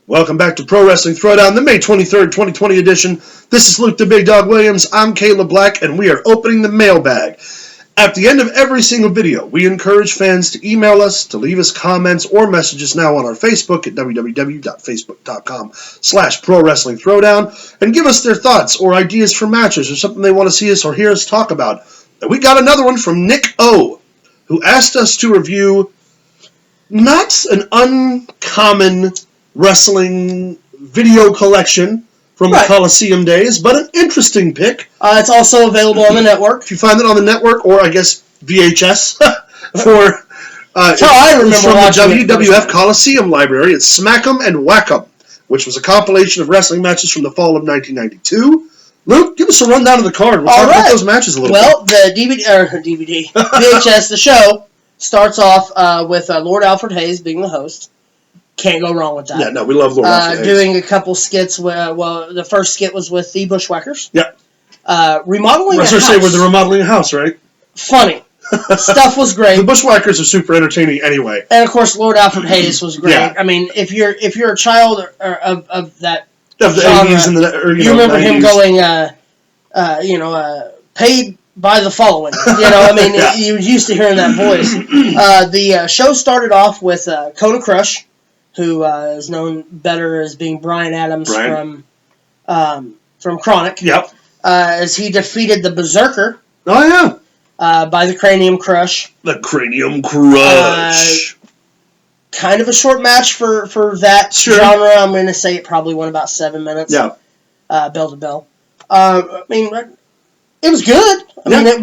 Welcome back to Pro Wrestling Throwdown, the May 23rd, 2020 edition. This is Luke the Big Dog Williams. I'm Caleb Black, and we are opening the mailbag. At the end of every single video, we encourage fans to email us, to leave us comments or messages now on our Facebook at www.facebook.com/Pro Wrestling Throwdown, and give us their thoughts or ideas for matches or something they want to see us or hear us talk about. And we got another one from Nick O, who asked us to review not an uncommon wrestling video collection from the Coliseum days, but an interesting pick. It's also available on the network. If you find it on the network, or I guess VHS, for I remember from the watching WWF Coliseum library. It's Smack 'em and Whack 'em, which was a compilation of wrestling matches from the fall of 1992. Luke, give us a rundown of the card. We'll talk about those matches a little bit. Well, the DVD, VHS, the show, starts off with Lord Alfred Hayes being the host. Can't go wrong with that. Yeah, no, we love Lord Alfred Hayes. Doing a couple skits. The first skit was with the Bushwhackers. Yep. Remodeling a house. I was going to say, we're the remodeling a house, right? Funny. Stuff was great. The Bushwhackers are super entertaining anyway. And, of course, Lord Alfred Hayes was great. Yeah. I mean, if you're a child of that of the genre, 80s and the you remember 90s. him going, paid by the following. I mean, you used to hearing that voice. The show started off with Kona Crush, who is known better as being Brian Adams from Chronic. Yep. As he defeated the Berserker. Oh, yeah. By the Cranium Crush. The Cranium Crush. Kind of a short match for that genre. I'm going to say it probably went about 7 minutes. Yeah. Bell to bell. I mean, it was good. Again, you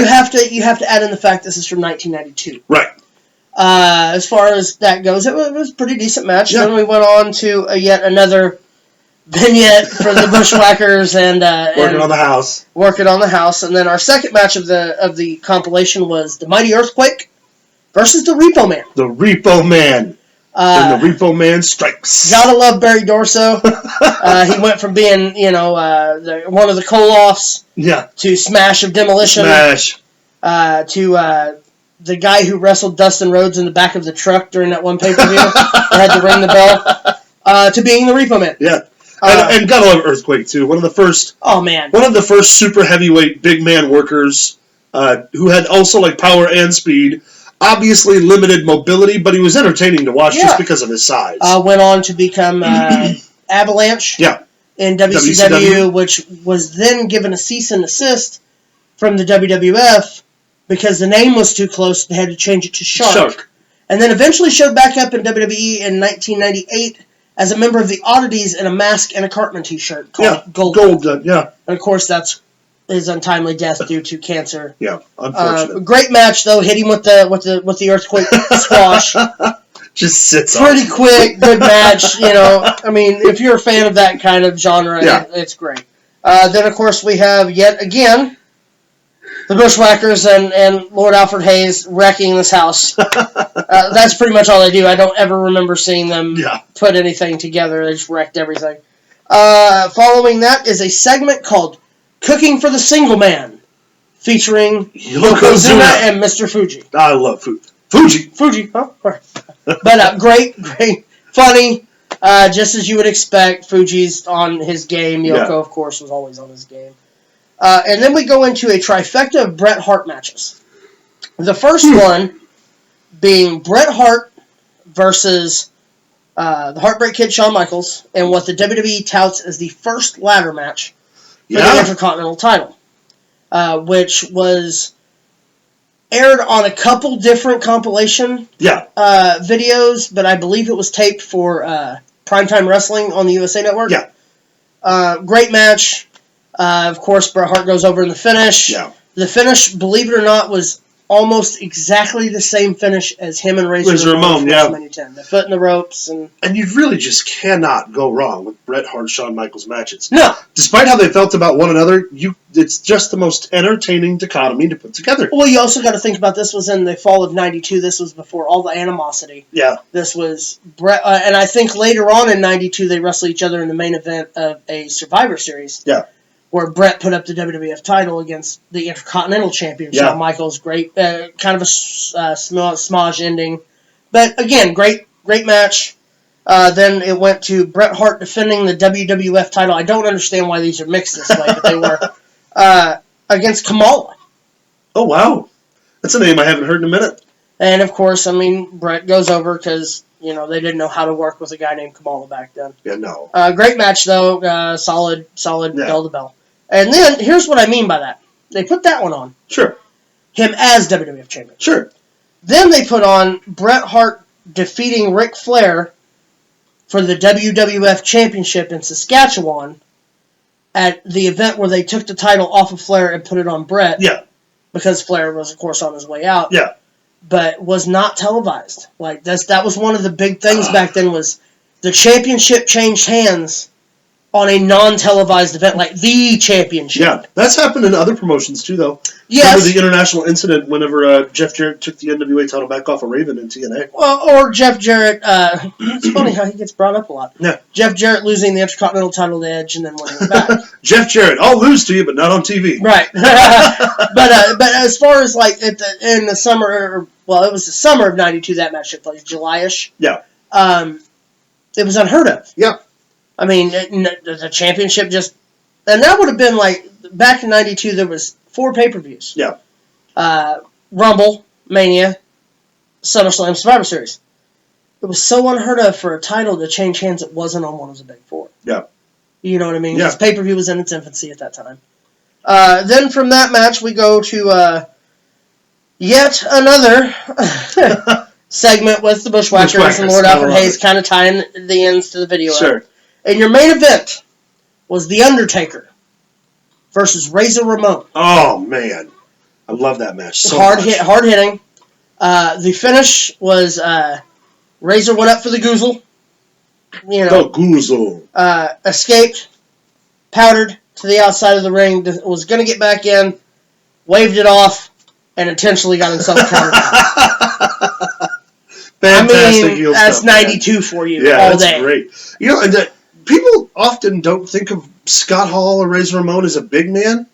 have to add in the fact this is from 1992. Right. As far as that goes, it was a pretty decent match. Yeah. Then we went on to yet another vignette for the Bushwhackers and working on the house. Working on the house, and then our second match of the compilation was the Mighty Earthquake versus the Repo Man. The Repo Man. And the Repo Man strikes. Gotta love Barry Dorso. He went from being one of the Koloffs to Smash of Demolition. Smash. To the guy who wrestled Dustin Rhodes in the back of the truck during that one pay-per-view that had to ring the bell, to being the Repo Man. Yeah. And gotta love Earthquake, too. One of the first super heavyweight big man workers who had also like power and speed. Obviously limited mobility, but he was entertaining to watch just because of his size. Went on to become Avalanche in WCW, which was then given a cease and desist from the WWF because the name was too close and had to change it to Shark. And then eventually showed back up in WWE in 1998 as a member of the Oddities in a mask and a Cartman t-shirt called Gold. And of course that's his untimely death due to cancer. Yeah, unfortunate. Great match though. Hit him with the Earthquake squash. Just sits pretty quick, good match. I mean, if you're a fan of that kind of genre, it's great. Then of course we have yet again the Bushwhackers and Lord Alfred Hayes wrecking this house. That's pretty much all they do. I don't ever remember seeing them put anything together. They just wrecked everything. Following that is a segment called Cooking for the Single Man, featuring Yokozuna and Mr. Fuji. I love Fuji, huh? But great, funny, just as you would expect. Fuji's on his game. Yoko, of course, was always on his game. And then we go into a trifecta of Bret Hart matches. The first one being Bret Hart versus the Heartbreak Kid Shawn Michaels, and what the WWE touts as the first ladder match for the Intercontinental title, which was aired on a couple different compilation videos, but I believe it was taped for Primetime Wrestling on the USA Network. Yeah. Great match. Of course, Bret Hart goes over in the finish. Yeah. The finish, believe it or not, was almost exactly the same finish as him and Razor Ramon. The foot in the ropes. And you really just cannot go wrong with Bret Hart Shawn Michaels matches. No. Despite how they felt about one another, it's just the most entertaining dichotomy to put together. Well, you also got to think about this was in the fall of 92. This was before all the animosity. Yeah. This was Bret, and I think later on in 92 they wrestled each other in the main event of a Survivor Series. Yeah. Where Bret put up the WWF title against the Intercontinental Champion, Shawn Michaels. Great, kind of a smudge ending. But again, great match. Then it went to Bret Hart defending the WWF title. I don't understand why these are mixed this way, but they were against Kamala. Oh, wow. That's a name I haven't heard in a minute. And, of course, I mean, Bret goes over because, you know, they didn't know how to work with a guy named Kamala back then. Yeah, no. Great match, though. Solid bell to bell. And then, here's what I mean by that. They put that one on. Sure. Him as WWF champion. Sure. Then they put on Bret Hart defeating Ric Flair for the WWF Championship in Saskatchewan at the event where they took the title off of Flair and put it on Bret. Yeah. Because Flair was, of course, on his way out. Yeah. But was not televised. Like, that was one of the big things back then was the championship changed hands on a non-televised event, like the championship. Yeah, that's happened in other promotions too, though. Yes. Remember the international incident whenever Jeff Jarrett took the NWA title back off of Raven in TNA? Well, or Jeff Jarrett, it's funny how he gets brought up a lot. Yeah. Jeff Jarrett losing the Intercontinental title to Edge and then winning it back. Jeff Jarrett, I'll lose to you, but not on TV. Right. but as far as like in the summer, well, it was the summer of '92 that match took place, July-ish. Yeah. It was unheard of. Yeah. I mean, the championship just, and that would have been like back in '92. There was 4 pay-per-views. Yeah. Rumble, Mania, SummerSlam, Survivor Series. It was so unheard of for a title to change hands. It wasn't on one of the big 4. Yeah. You know what I mean? Yeah. Because pay-per-view was in its infancy at that time. Then from that match, we go to yet another segment with the Bushwhackers and Lord Alfred Hayes kind of tying the ends to the video. Sure. Out. And your main event was The Undertaker versus Razor Ramon. Oh, man. I love that match so hard much. Hard hitting. The finish was Razor went up for the goozle. You know, The goozle. Escaped, powdered to the outside of the ring, was going to get back in, waved it off, and intentionally got himself counted out. Fantastic heel that's stuff, 92 for you yeah, all that's day. Great. You know, and people often don't think of Scott Hall or Razor Ramon as a big man,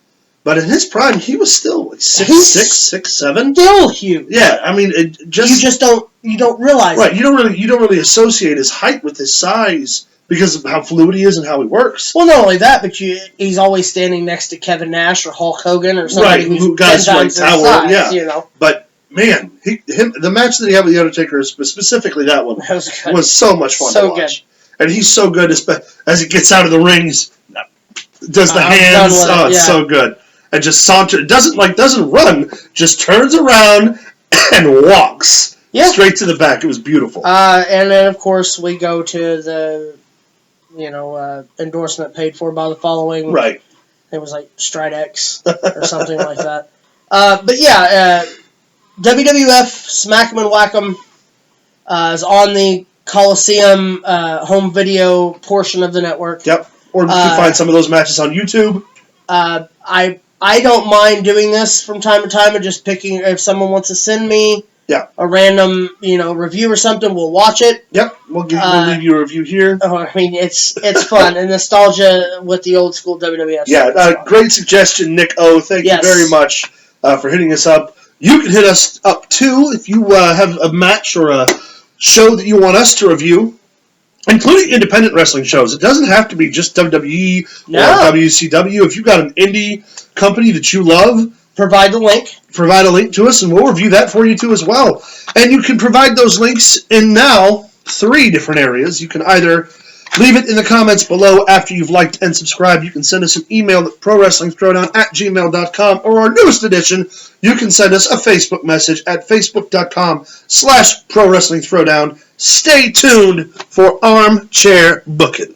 but in his prime, he was still like 6'6", 6'7". Still huge. Yeah, I mean, you just don't realize right. it. You don't really associate his height with his size because of how fluid he is and how he works. Well, not only that, but he's always standing next to Kevin Nash or Hulk Hogan or somebody who's 10 times his size. Yeah. You know. But man, the match that he had with the Undertaker, specifically that one, was so much fun to watch. Good. And he's so good as he gets out of the rings, does the hands. Oh, it's so good. And just doesn't run, just turns around and walks straight to the back. It was beautiful. And then of course we go to the, endorsement paid for by the following. Right. It was like Stridex or something like that. But yeah, WWF Smack 'em and Whack 'em is on the Coliseum home video portion of the network. Yep. Or you can find some of those matches on YouTube. I don't mind doing this from time to time and just picking, if someone wants to send me a random, review or something, we'll watch it. Yep, we'll leave you a review here. I mean, it's fun and nostalgia with the old school WWF. Yeah, great suggestion, Nick O. Thank you very much for hitting us up. You can hit us up too if you have a match or a show that you want us to review, including independent wrestling shows. It doesn't have to be just WWE or WCW. If you've got an indie company that you love, provide a link to us, and we'll review that for you too as well. And you can provide those links in now 3 different areas. You can either leave it in the comments below after you've liked and subscribed. You can send us an email at prowrestlingthrowdown@gmail.com, or our newest edition, you can send us a Facebook message at facebook.com/prowrestlingthrowdown. Stay tuned for Armchair Booking.